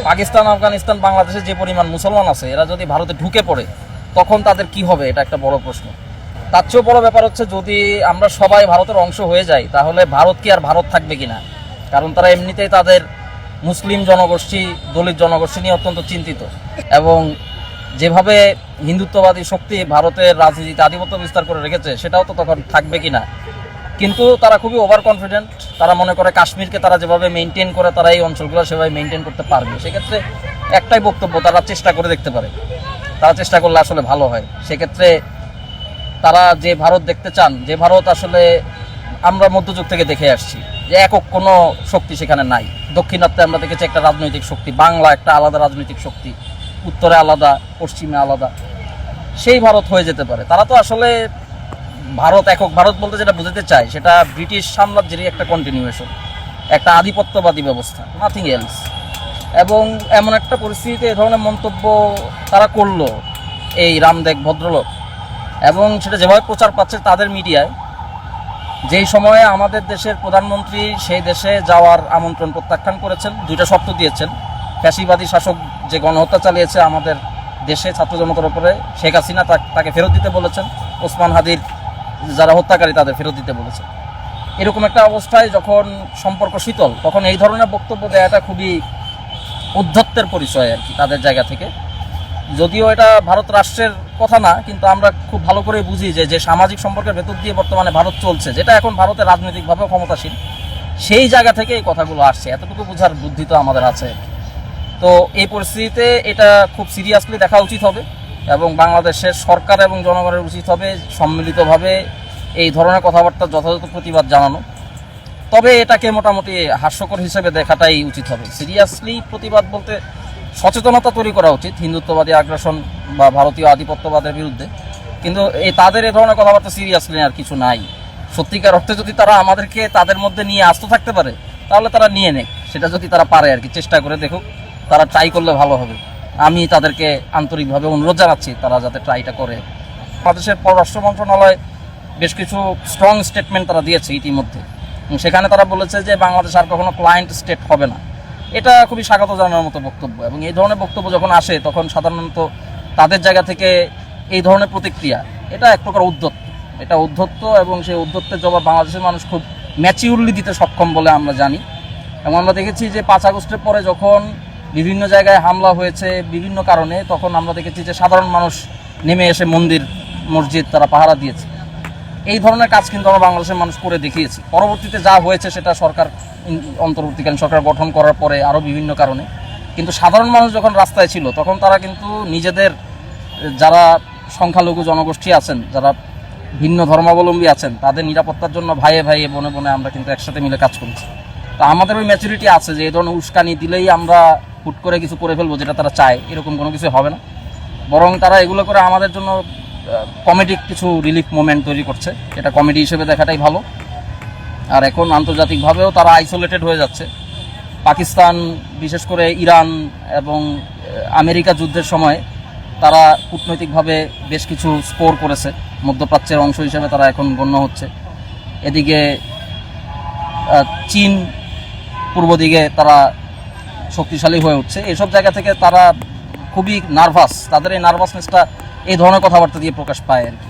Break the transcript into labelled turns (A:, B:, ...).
A: পাকিস্তান, আফগানিস্তান, বাংলাদেশে যে পরিমাণ মুসলমান আছে, এরা যদি ভারতে ঢুকে পড়ে তখন তাদের কি হবে, এটা একটা বড় প্রশ্ন। তার চেয়েও বড় ব্যাপার হচ্ছে, যদি আমরা সবাই ভারতের অংশ হয়ে যাই তাহলে ভারত কি আর ভারত থাকবে কিনা। কারণ তারা এমনিতেই তাদের মুসলিম জনগোষ্ঠী, দলিত জনগোষ্ঠী নিয়ে অত্যন্ত চিন্তিত, এবং যেভাবে হিন্দুত্ববাদী শক্তি ভারতের রাজনীতিতে আধিপত্য বিস্তার করে রেখেছে সেটাও তো তখন থাকবে কিনা। কিন্তু তারা খুবই ওভার কনফিডেন্ট, তারা মনে করে কাশ্মীরকে তারা যেভাবে মেনটেন করে তারা এই অঞ্চলগুলো সেভাবে মেনটেন করতে পারবে। সেক্ষেত্রে একটাই বক্তব্য, তারা চেষ্টা করে দেখতে পারে, তারা চেষ্টা করলে আসলে ভালো হয়। সেক্ষেত্রে তারা যে ভারত দেখতে চান, যে ভারত আসলে আমরা মধ্যযুগ থেকে দেখে আসছি যে একক কোনো শক্তি সেখানে নাই। দক্ষিণাত্যে আমরা দেখেছি একটা রাজনৈতিক শক্তি, বাংলা একটা আলাদা রাজনৈতিক শক্তি, উত্তরে আলাদা, পশ্চিমে আলাদা, সেই ভারত হয়ে যেতে পারে। তারা তো আসলে ভারত, একক ভারত বলতে যেটা বোঝাতে চায় সেটা ব্রিটিশ সাম্রাজ্যেরই একটা কন্টিনিউয়েশন, একটা আধিপত্যবাদী ব্যবস্থা, নাথিং এলস। এবং এমন একটা পরিস্থিতিতে এ ধরনের মন্তব্য তারা করলো এই রামদেব ভদ্রলোক, এবং সেটা যেভাবে প্রচার পাচ্ছে তাদের মিডিয়ায়, যেই সময়ে আমাদের দেশের প্রধানমন্ত্রী সেই দেশে যাওয়ার আমন্ত্রণ প্রত্যাখ্যান করেছেন, দুইটা শর্ত দিয়েছেন। ফ্যাসিবাদী শাসক যে গণহত্যা চালিয়েছে আমাদের দেশে ছাত্র জনতার উপরে, শেখ হাসিনা, তাকে ফেরত দিতে বলেছেন। ওসমান হাদির যারা হত্যাকারী তাদের ফেরত দিতে বলেছেন। এরকম একটা অবস্থায় যখন সম্পর্ক শীতল, তখন এই ধরনের বক্তব্য দেওয়াটা খুবই উদ্ধত্তের পরিচয় আর কি তাদের জায়গা থেকে। যদিও এটা ভারত রাষ্ট্রের কথা না, কিন্তু আমরা খুব ভালো করে বুঝি যে সামাজিক সম্পর্কের ভেতর দিয়ে বর্তমানে ভারত চলছে, যেটা এখন ভারতের রাজনৈতিকভাবে ক্ষমতাসীন, সেই জায়গা থেকে এই কথাগুলো আসছে। এতটুকু বোঝার বুদ্ধি তো আমাদের আছে। তো এই পরিস্থিতিতে এটা খুব সিরিয়াসলি দেখা উচিত হবে, এবং বাংলাদেশের সরকার এবং জনগণের উচিত হবে সম্মিলিতভাবে এই ধরনের কথাবার্তার যথাযথ প্রতিবাদ জানানো। তবে এটাকে মোটামুটি হাস্যকর হিসেবে দেখাটাই উচিত হবে। সিরিয়াসলি প্রতিবাদ বলতে সচেতনতা তৈরি করা উচিত হিন্দুত্ববাদী আগ্রাসন বা ভারতীয় আধিপত্যবাদের বিরুদ্ধে, কিন্তু তাদের এই ধরনের কথাবার্তা সিরিয়াসলি আর কিছু নাই। সত্যিকার অর্থে যদি তারা আমাদেরকে তাদের মধ্যে নিয়ে আসতে থাকতে পারে তাহলে তারা নিয়ে নেক, সেটা যদি তারা পারে আর কি, চেষ্টা করে দেখুক। তারা ট্রাই করলে ভালো হবে। আমি তাদেরকে আন্তরিকভাবে অনুরোধ জানাচ্ছি তারা যাতে ট্রাইটা করে। বাংলাদেশের পররাষ্ট্র মন্ত্রণালয় বেশ কিছু স্ট্রং স্টেটমেন্ট তারা দিয়েছে ইতিমধ্যে, সেখানে তারা বলেছে যে বাংলাদেশ আর কখনো ক্লায়েন্ট স্টেট হবে না। এটা খুবই স্বাগত জানানোর মতো বক্তব্য, এবং এই ধরনের বক্তব্য যখন আসে তখন সাধারণত তাদের জায়গা থেকে এই ধরনের প্রতিক্রিয়া, এটা এক প্রকার এটা উদ্ধত্ত, এবং সেই উদ্ধত্তের জবাব বাংলাদেশের মানুষ খুব ম্যাচিউরলি দিতে সক্ষম বলে আমরা জানি। এবং আমরা দেখেছি যে 5 আগস্টের পরে যখন বিভিন্ন জায়গায় হামলা হয়েছে বিভিন্ন কারণে, তখন আমরা দেখেছি যে সাধারণ মানুষ নেমে এসে মন্দির মসজিদ তারা পাহারা দিয়েছে। এই ধরনের কাজ কিন্তু আমরা বাংলাদেশের মানুষ করে দেখিয়েছি। পরবর্তীতে যা হয়েছে সেটা সরকার, অন্তর্বর্তীকালীন সরকার গঠন করার পরে আরও বিভিন্ন কারণে, কিন্তু সাধারণ মানুষ যখন রাস্তায় ছিল তখন তারা কিন্তু নিজেদের, যারা সংখ্যালঘু জনগোষ্ঠী আছেন, যারা ভিন্ন ধর্মাবলম্বী আছেন, তাদের নিরাপত্তার জন্য ভাইয়ে ভাইয়ে বনে বনে আমরা কিন্তু একসাথে মিলে কাজ করেছি। তো আমাদের ওই ম্যাচুরিটি আছে যে এই ধরনের উস্কানি দিলেই আমরা হুট করে কিছু করে ফেলবো যেটা তারা চায়, এরকম কোনো কিছু হবে না। বরং তারা এগুলো করে আমাদের জন্য কমেডিক কিছু রিলিফ মোমেন্ট তৈরি করছে, এটা কমেডি হিসেবে দেখাটাই ভালো। আর এখন আন্তর্জাতিকভাবেও তারা আইসোলেটেড হয়ে যাচ্ছে। পাকিস্তান, বিশেষ করে ইরান এবং আমেরিকা যুদ্ধের সময় তারা কূটনৈতিকভাবে বেশ কিছু স্কোর করেছে, মধ্যপ্রাচ্যের অংশ হিসেবে তারা এখন গণ্য হচ্ছে। এদিকে চীন পূর্ব দিকে তারা শক্তিশালী হয়ে উঠছে। এইসব জায়গা থেকে তারা খুবই নার্ভাস, তাদের এই নার্ভাসনেসটা এই ধরনের কথাবার্তা দিয়ে প্রকাশ পায় আর কি।